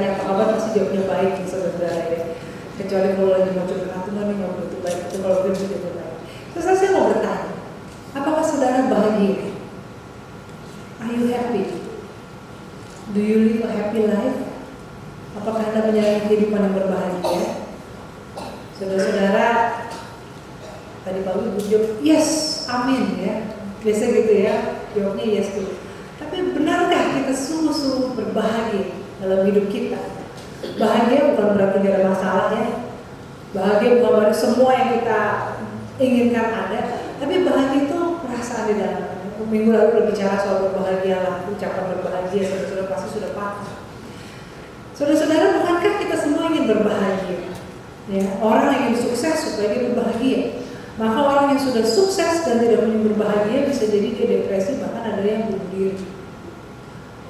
ditanya apa kabar pasti jawabnya baik nih saudara ya. Kecuali kalau lagi mau curhat Tuhan nih nggak begitu baik, itu kalau gue bisa baik. Terus saya mau bertanya, apakah saudara bahagia? Are you happy? Do you live a happy life? Apakah Anda menjalani kehidupan yang berbahagia? Saudara-saudara, tadi Pak Ibu jawab, yes, amin ya. Biasa gitu ya, jawabnya yes tuh. Tapi benarkah kita sungguh-sungguh berbahagia dalam hidup kita? Bahagia bukan berarti tidak ada masalah ya. Bahagia bukan berarti semua yang kita inginkan ada. Tapi bahagia itu perasaan di dalam. Minggu lalu berbicara soal berbahagia lah, ucapan berbahagia, saudara-saudara pasti sudah paham. Saudara-saudara, bukankah kita semua ingin berbahagia? Ya, orang ingin sukses supaya dia berbahagia. Maka orang yang sudah sukses dan tidak punya berbahagia bisa jadi dia depresi, bahkan ada yang bunuh diri.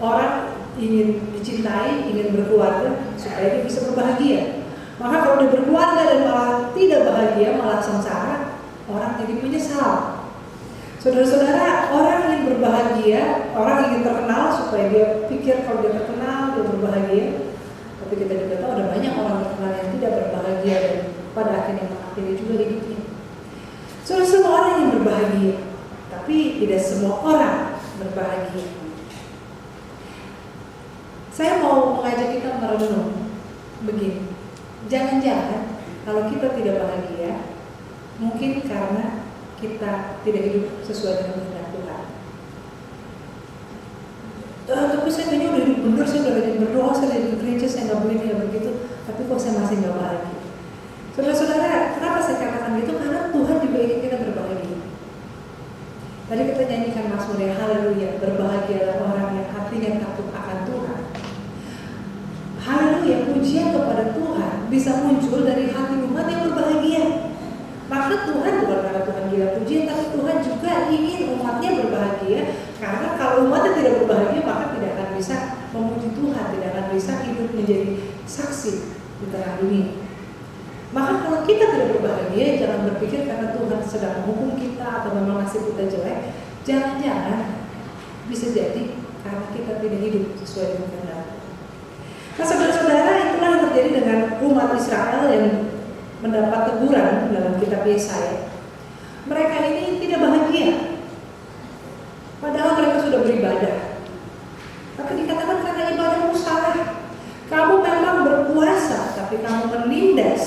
Orang ingin dicintai, ingin berkeluarga supaya dia bisa berbahagia. Maka kalau dia berkeluarga dan malah tidak bahagia, malah sengsara, orang jadi menyesal. Saudara-saudara, orang ingin berbahagia, orang ingin terkenal supaya dia pikir kalau dia terkenal, dia berbahagia. Tapi kita juga tahu ada banyak orang terkenal yang tidak berbahagia dan pada akhirnya mengakhiri juga hidupnya. Saudara, semua orang ingin berbahagia, tapi tidak semua orang berbahagia. Saya mau mengajak kita merenung begini. Jangan-jangan kalau kita tidak bahagia, mungkin karena kita tidak hidup sesuai dengan kehendak Tuhan. Tapi saya kayaknya udah hidup benar, saya udah rajin berdoa, saya udah hidup gereja, saya nggak begini, nggak begitu. Tapi kok saya masih nggak bahagia? Saudara-saudara, kenapa saya katakan gitu? Karena Tuhan juga ingin kita berbahagia. Tadi kita nyanyikan Mazmur yang haleluya, berbahagialah orang yang hatinya takut akan Tuhan. Haleluya, pujian kepada Tuhan bisa muncul dari hati umat yang berbahagia. Maka Tuhan bukan karena Tuhan gila pujian, tapi Tuhan juga ingin umatnya berbahagia. Karena kalau umatnya tidak berbahagia, maka tidak akan bisa memuji Tuhan, tidak akan bisa hidup menjadi saksi di tengah dunia. Maka kalau kita tidak berbahagia, jangan berpikir karena Tuhan sedang menghukum kita atau memang nasib kita jelek. Jangan-jangan bisa jadi karena kita tidak hidup sesuai dengan kehendak. Nah, saudara-saudara, itulah yang terjadi dengan umat Israel yang mendapat teguran dalam kitab Yesaya. Mereka ini tidak bahagia, padahal mereka sudah beribadah. Tapi dikatakan karena ibadahmu salah. Kamu memang berpuasa, tapi kamu menindas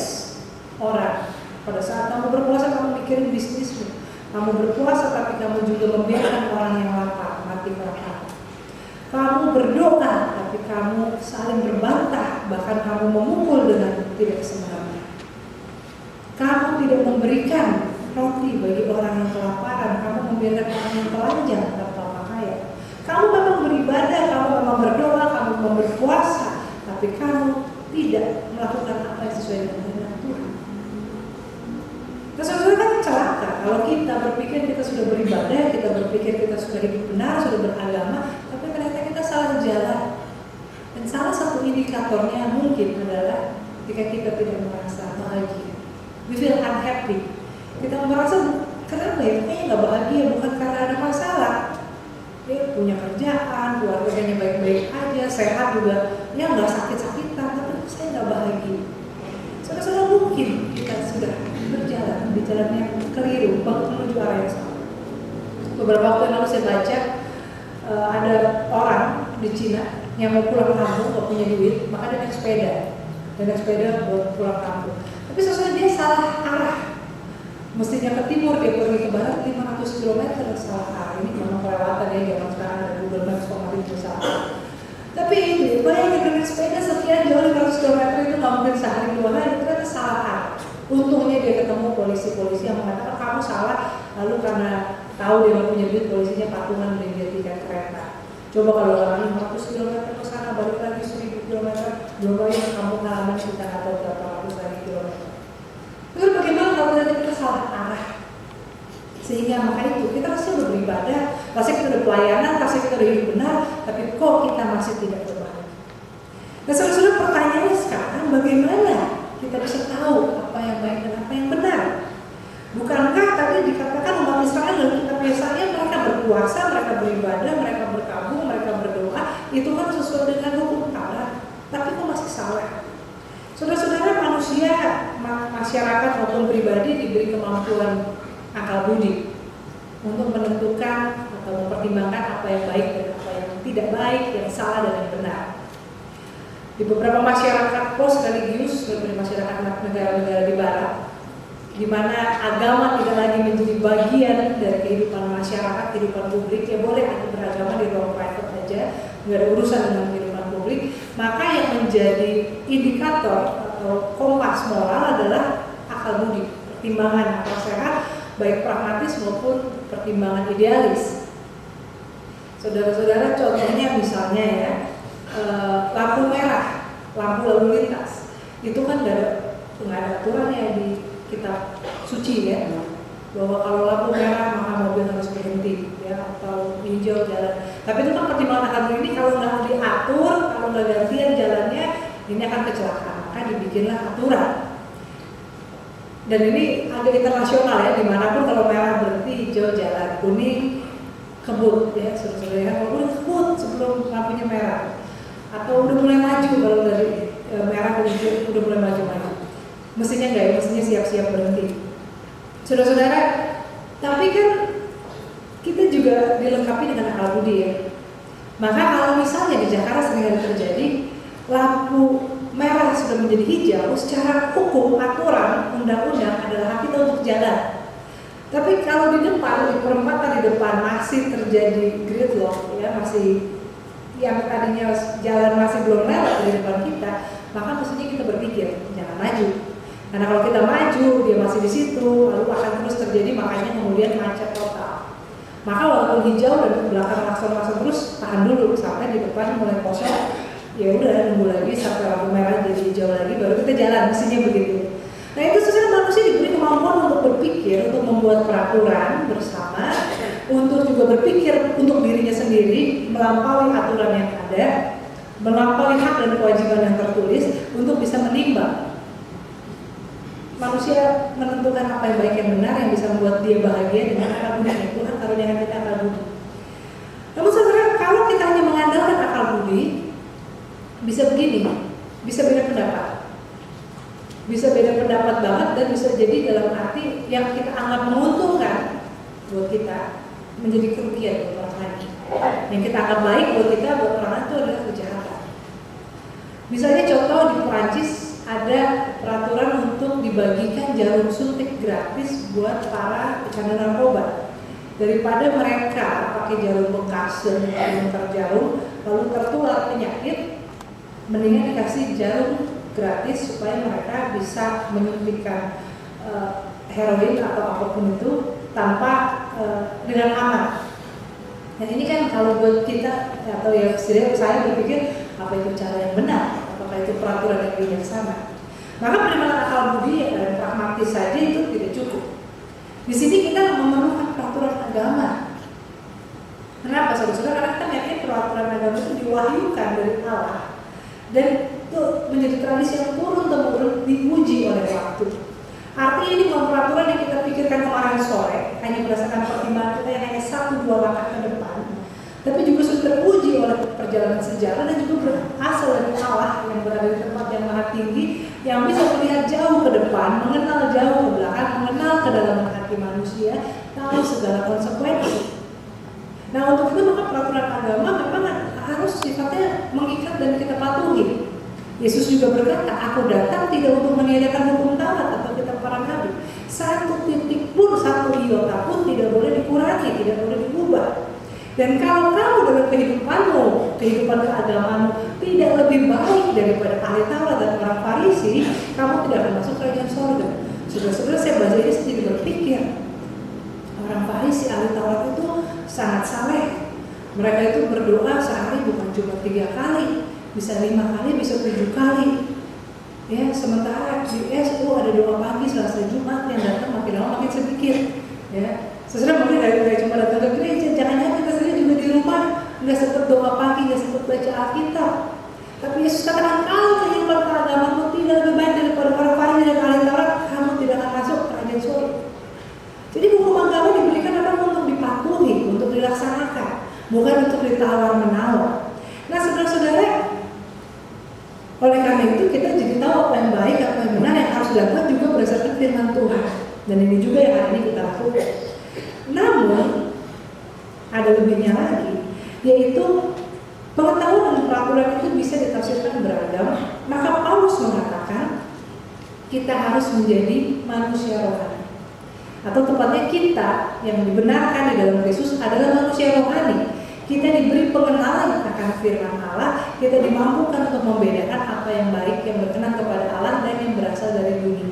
orang. Pada saat kamu berpuasa, kamu mikirin bisnismu. Kamu berpuasa, tapi kamu juga membiarkan orang yang lapar mati kelaparan. Kamu berdoa, tapi kamu saling berbantah, bahkan kamu memukul dengan tidak sembarangan. Kamu tidak memberikan roti bagi orang yang kelaparan. Kamu membiarkan orang yang telanjang tanpa pakaian. Kamu memang beribadah, kamu memang berdoa, kamu memang berpuasa, tapi kamu tidak melakukan apa yang sesuai dengan kehendak Tuhan. Nah, saudara kan celaka kalau kita berpikir kita sudah beribadah, kita berpikir kita sudah hidup benar, sudah beragama, tapi ternyata kita salah jalan. Dan salah satu indikatornya mungkin adalah ketika kita tidak merasa bahagia. We feel unhappy. Kita merasa kenapa ya? Kayaknya nggak bahagia, bukan karena ada masalah. Dia punya kerjaan, keluarganya baik-baik aja, sehat juga, ya nggak sakit-sakitan, tapi saya nggak bahagia. Saudara-saudara, mungkin kita sudah berjalan di jalan yang keliru, menuju arah yang salah. Beberapa waktu yang lalu saya baca ada orang di Cina yang mau pulang kampung, nggak punya duit, maka dia naik sepeda, buat pulang kampung. Tapi sesuai dia salah arah. Mestinya ke timur, dia pergi ke barat 500 km salah arah. Ini memang kelewatan ya, zaman sekarang ada Google Maps pengaruh bersama. Tapi ini, bayangin dengan sepeda sekian jauh 500 km itu nggak mungkin sehari 2 hari, itu kan salah arah. Untungnya dia ketemu polisi-polisi yang mengatakan kamu salah, lalu karena tahu dia nggak punya duit, polisinya patungan beli dia tiket kereta. Coba kalau orang 500 km ke sana, balik lagi 1000 km, belum lagi kampung halaman kita atau berapa ratus lagi kilometer. Terus bagaimana kalau kita salah arah? Sehingga maka itu kita pasti udah beribadah, pasti kita udah pelayanan, pasti kita udah hidup benar, tapi kok kita masih tidak berbahagia. Nah, saudara-saudara, pertanyaannya sekarang bagaimana kita bisa tahu apa yang baik dan apa yang benar? Bukankah tadi dikatakan umat Israel dalam kitab Yesaya mereka berpuasa, mereka beribadah, mereka berkabung, mereka berdoa, itu kan sesuai dengan hukum Taurat. Tapi kok manusia, masyarakat maupun pribadi diberi kemampuan akal budi untuk menentukan atau mempertimbangkan apa yang baik dan apa yang tidak baik, yang salah dan yang benar. Di beberapa masyarakat post religius, seperti masyarakat negara-negara di barat, di mana agama tidak lagi menjadi bagian dari kehidupan masyarakat, kehidupan publik, ya boleh ada beragama di ruang private aja, nggak ada urusan dengan kehidupan publik, maka yang menjadi indikator atau kompas moral adalah akal budi, pertimbangan akal sehat, baik pragmatis maupun pertimbangan idealis. Saudara-saudara, contohnya misalnya ya, lampu merah, lampu lalu lintas, itu kan nggak ada aturannya di kitab suci ya, bahwa kalau lampu merah maka mobil harus berhenti ya, atau hijau jalan. Tapi itu kan pertimbangan akal budi, ini kalau nggak diatur, kalau nggak gantian jalannya, ini akan kecelakaan, maka dibikinlah aturan. Dan ini agak internasional ya, dimanapun kalau merah berhenti, hijau jalan, kuning kebut ya, saudara ya, kalau udah kebut sebelum lampunya merah, atau udah mulai maju, kalau dari merah ke hijau udah mulai maju-maju, mestinya enggak ya, mestinya siap-siap berhenti. Saudara-saudara, tapi kan kita juga dilengkapi dengan akal budi ya. Maka kalau misalnya di Jakarta sering terjadi lampu merah sudah menjadi hijau, secara hukum, aturan, undang-undang adalah hak kita untuk jalan. Tapi kalau di depan, di perempatan di depan masih terjadi gridlock ya, masih yang tadinya jalan masih belum lewat di depan kita, maka mestinya kita berpikir jangan maju. Karena kalau kita maju, dia masih di situ, lalu akan terus terjadi, makanya kemudian macet total. Maka walaupun hijau dan ke belakang langsung terus, tahan dulu sampai di depan mulai kosong. Ya udah, nunggu lagi sampai lampu merah jadi hijau lagi, baru kita jalan, mestinya begitu. Nah itu sebenarnya manusia diberi kemampuan untuk berpikir, untuk membuat peraturan bersama, untuk juga berpikir untuk dirinya sendiri, melampaui aturan yang ada, melampaui hak dan kewajiban yang tertulis, untuk bisa menimbang. Manusia menentukan apa yang baik yang benar, yang bisa membuat dia bahagia dengan akal budi. Tuhan karuniakan kita akal budi. Namun saudara, kalau kita hanya mengandalkan akal budi, bisa begini, bisa beda pendapat. Bisa beda pendapat banget, dan bisa jadi dalam arti yang kita anggap menguntungkan buat kita menjadi kerugian buat orang lain. Yang kita anggap baik buat kita, buat orang lain itu adalah kejahatan. Misalnya contoh di Perancis ada peraturan untuk dibagikan jarum suntik gratis buat para pecandu narkoba. Daripada mereka pakai jarum bekas dan menukar jarum lalu tertular penyakit, mendingan dikasih jarum gratis supaya mereka bisa menyuntikkan heroin atau apapun itu tanpa dengan aman. Nah ini kan kalau buat kita atau ya saya berpikir apa itu cara yang benar, apakah itu peraturan yang bijaksana. Maka pertimbangan akal budi dan pragmatis saja itu tidak cukup. Di sini kita memerlukan peraturan agama. Kenapa saudara-saudara? Karena kita yakin peraturan agama itu diwahyukan dari Allah. Dan itu menjadi tradisi yang turun-temurun diuji oleh waktu. Artinya ini bukan peraturan yang kita pikirkan kemarin sore, hanya berdasarkan pertimbangan kita yang hanya 1-2 langkah ke depan, tapi juga sudah teruji oleh perjalanan sejarah dan juga berasal dari Allah yang berada di tempat yang maha tinggi, yang bisa melihat jauh ke depan, mengenal jauh ke belakang, mengenal kedalaman hati manusia, tahu segala konsekuensi. Nah untuk itu maka peraturan agama memang harus sifatnya mengikat dan kita patuhi. Yesus juga berkata, aku datang tidak untuk meniadakan hukum Taurat atau kitab para nabi. 1 titik pun, 1 iota pun tidak boleh dikurangi, tidak boleh diubah. Dan kalau kamu dalam kehidupanmu, kehidupan keagamaanmu tidak lebih baik daripada ahli Taurat dan orang Farisi, kamu tidak akan masuk kerajaan surga. Saudara-saudara, saya baca ini sendiri berpikir, orang Farisi ahli Taurat itu sangat saleh. Mereka itu berdoa sehari bukan cuma 3 kali, bisa 5 kali, bisa 7 kali. Ya, sementara di SU ada doa pagi, Selasa, Jumat yang datang makin lama makin sedikit. Ya, sesudah mungkin dari cuma datang ke gereja, jangan-jangan kita sendiri juga di rumah nggak sempat doa pagi, nggak sempat baca Alkitab. Tapi Yesus katakan kalau kehidupan keagamaanmu tidak lebih baik daripada orang Farisi dan ahli Taurat, kamu tidak akan masuk kerajaan surga. Jadi hukum agama diberikan memang untuk dipatuhi, untuk dilaksanakan, bukan untuk ditawar-menawar. Nah saudara-saudara, Oleh karena itu kita jadi tahu apa yang baik, apa yang benar, yang harus dilakukan juga berdasarkan firman Tuhan. Dan ini juga yang hari ini kita lakukan. Namun ada lebihnya lagi, yaitu pengetahuan dan peraturan itu bisa ditafsirkan beragam. Maka Paulus mengatakan kita harus menjadi manusia rohani, atau tepatnya kita yang dibenarkan di dalam Kristus adalah manusia rohani. Kita diberi pengenalan akan firman Allah, kita dimampukan untuk membedakan apa yang baik, yang berkenan kepada Allah, dan yang berasal dari dunia.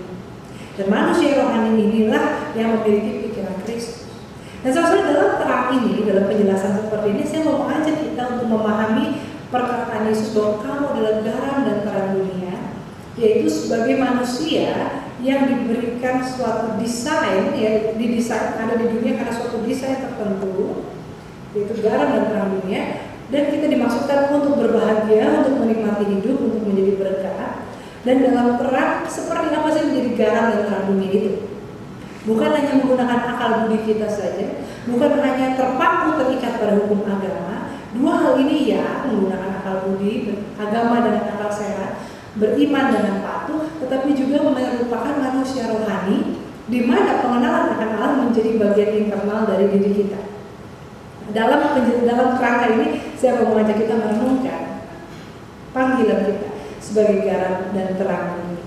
Dan manusia rohani inilah yang memiliki pikiran Kristus. Dan saudara, dalam terang ini, dalam penjelasan seperti ini, saya mau mengajak kita untuk memahami perkataan Yesus bahwa kamu adalah garam dan terang dunia, yaitu sebagai manusia yang diberikan suatu desain, ya, didesain ada di dunia karena suatu desain tertentu, yaitu garam dan terang dunia, dan kita dimaksudkan untuk berbahagia, untuk menikmati hidup, untuk menjadi berkat. Dan dalam terang, seperti apa sih menjadi garam dan terang dunia itu? Bukan hanya menggunakan akal budi kita saja, bukan hanya terpaku terikat pada hukum agama. Dua hal ini ya, menggunakan akal budi, agama dan akal sehat, beriman dengan patuh, tetapi juga merupakan manusia rohani, di mana pengenalan akan Allah menjadi bagian internal dari diri kita. Dalam kerangka ini, saya mau mengajak kita merenungkan panggilan kita sebagai garam dan terang dunia.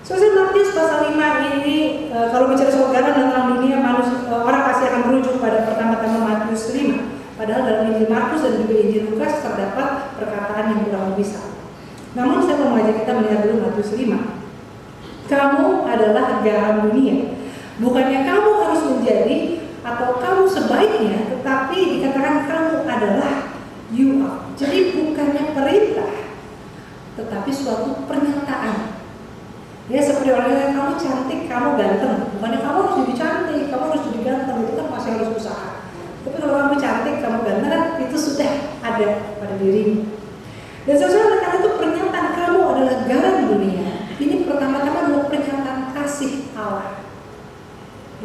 Soal Matius pasal 5 ini, kalau bicara soal garam dan terang dunia, orang pasti akan merujuk pada pertama-tama Matius 5. Padahal dalam Injil Markus dan juga Injil Lukas terdapat perkataan yang kurang lebih sama. Namun saya mau mengajak kita melihat dulu Matius 5. Kamu adalah garam dunia. Bukannya kamu harus menjadi atau kamu sebaiknya, tetapi dikatakan kamu adalah you are. Jadi bukannya perintah, tetapi suatu pernyataan. Ya, seperti orang yang kamu cantik, kamu ganteng. Bukannya kamu harus jadi cantik, kamu harus jadi ganteng, itu kan masih harus usaha. Tapi kalau kamu cantik, kamu ganteng, kan itu sudah ada pada dirimu. Dan sesuatu karena itu pernyataan kamu adalah garam dunia. Ini pertama-tama adalah pernyataan kasih Allah.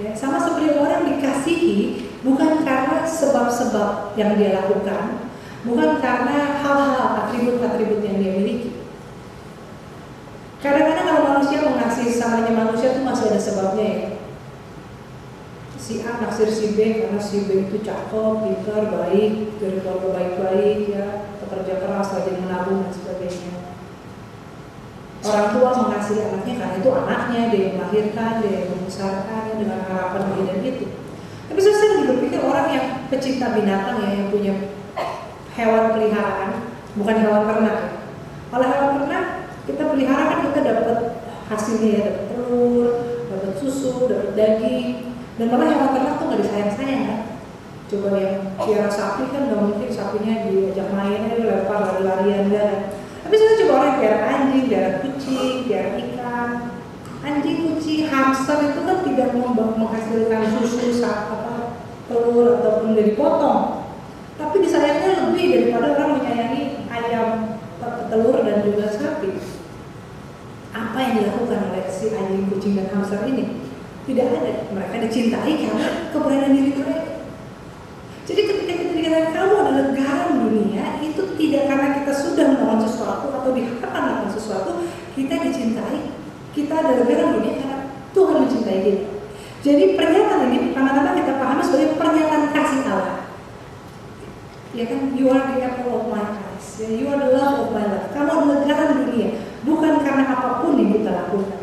Ya, sama seperti orang dikasihi bukan karena sebab-sebab yang dia lakukan, bukan karena hal-hal atribut-atribut yang dia miliki. Kadang-kadang kalau manusia mengasihi samanya manusia itu masih ada sebabnya ya. Si A naksir si B karena si B itu cakep, pintar, baik, dari keluarga baik-baik ya, pekerja keras, rajin menabung dan sebagainya. Orang tua mengasihi anaknya karena itu anaknya, dia yang melahirkan, dia yang membesarkan dengan harapan ini dan itu. Tapi saya juga berpikir orang yang pecinta binatang ya, yang punya hewan peliharaan, bukan hewan ternak ya. Kalau hewan ternak kita pelihara kan kita dapat hasilnya ya, dapat telur, dapat susu, dapat daging, dan malah hewan ternak tuh nggak disayang-sayang kan. Coba yang piara sapi kan nggak mungkin sapinya diajak main, lempar lari-larian dan. Tapi saya coba orang piara anjing, piara kucing, piara ikan, anjing, kucing, hamster itu kan tidak menghasilkan susu, telur ataupun dari potong. Tapi disayangnya lebih daripada orang menyayangi ayam, telur dan juga sapi. Apa yang dilakukan oleh si anjing, kucing dan hamster ini? Tidak ada. Mereka dicintai karena keberadaan diri mereka. Jadi ketika kita dikatakan kamu adalah garam dunia, itu tidak karena kita sudah melakukan sesuatu atau diharapkan melakukan sesuatu, kita dicintai. Kita adalah garam dunia karena Tuhan mencintai kita. Jadi pernyataan ini pertama-tama kita pahami sebagai pernyataan kasih Allah. Ya kan, you are the apple of my eyes, you are the love of my life. Kamu adalah garam dunia, bukan karena apapun yang kita lakukan.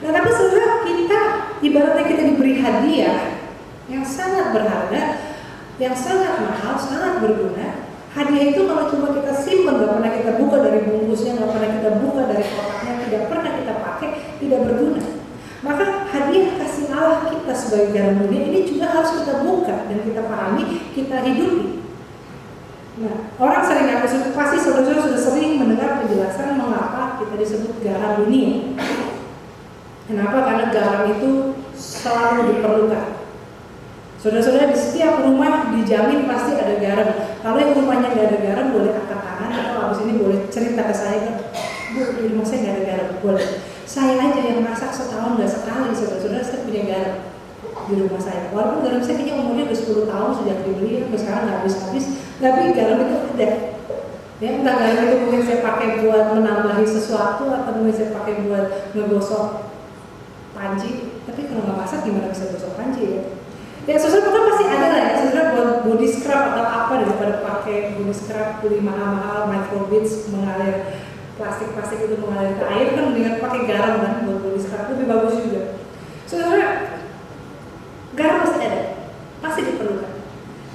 Nah, tapi setelah kita ibaratnya kita diberi hadiah yang sangat berharga, yang sangat mahal, sangat berguna. Hadiah itu kalau cuma kita simpan, gak pernah kita buka dari bungkusnya, gak pernah kita buka dari kotaknya, tidak pernah kita pakai, tidak berguna. Maka hadiah kasih Allah kita sebagai garam dunia ini juga harus kita buka dan kita pahami, kita hidupi. Nah, orang sering pasti saudara-saudara sudah sering mendengar penjelasan mengapa kita disebut garam dunia. Kenapa? Karena garam itu selalu diperlukan. Saudara-saudara, di setiap rumah dijamin pasti ada garam. Kalau yang rumahnya nggak ada garam, boleh angkat tangan atau habis ini boleh cerita ke saya kan, Bu, di rumah saya nggak ada garam. Boleh. Saya aja yang masak setahun nggak sekali, saudara-saudara, saya punya garam di rumah saya. Walaupun garam saya kayaknya umurnya udah 10 tahun sejak dibeli, sampai sekarang nggak habis-habis, tapi garam itu ada. Ya, entah garam itu mungkin saya pakai buat menambahi sesuatu atau mungkin saya pakai buat ngegosok panci. Tapi kalau nggak masak gimana bisa gosok panci ya? Ya saudara kan pasti ada lah ya, saudara buat body scrub atau apa daripada pakai body scrub beli mahal-mahal microbeads mengalir plastik itu mengalir ke air kan dengan pakai garam kan buat body scrub lebih bagus juga. Saudara, garam pasti ada, pasti diperlukan.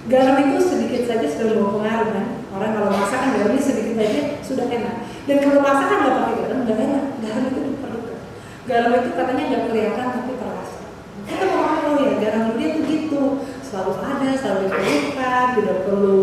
Garam itu sedikit saja sudah mempengaruhi kan. Orang kalau masakan garamnya sedikit saja sudah enak. Dan kalau masakan nggak pakai garam nggak enak. Garam itu diperlukan. Garam itu katanya nggak kelihatan tapi terasa. Kita mau makan oh ya garam dia tuh gitu, selalu ada, selalu diperlukan, tidak perlu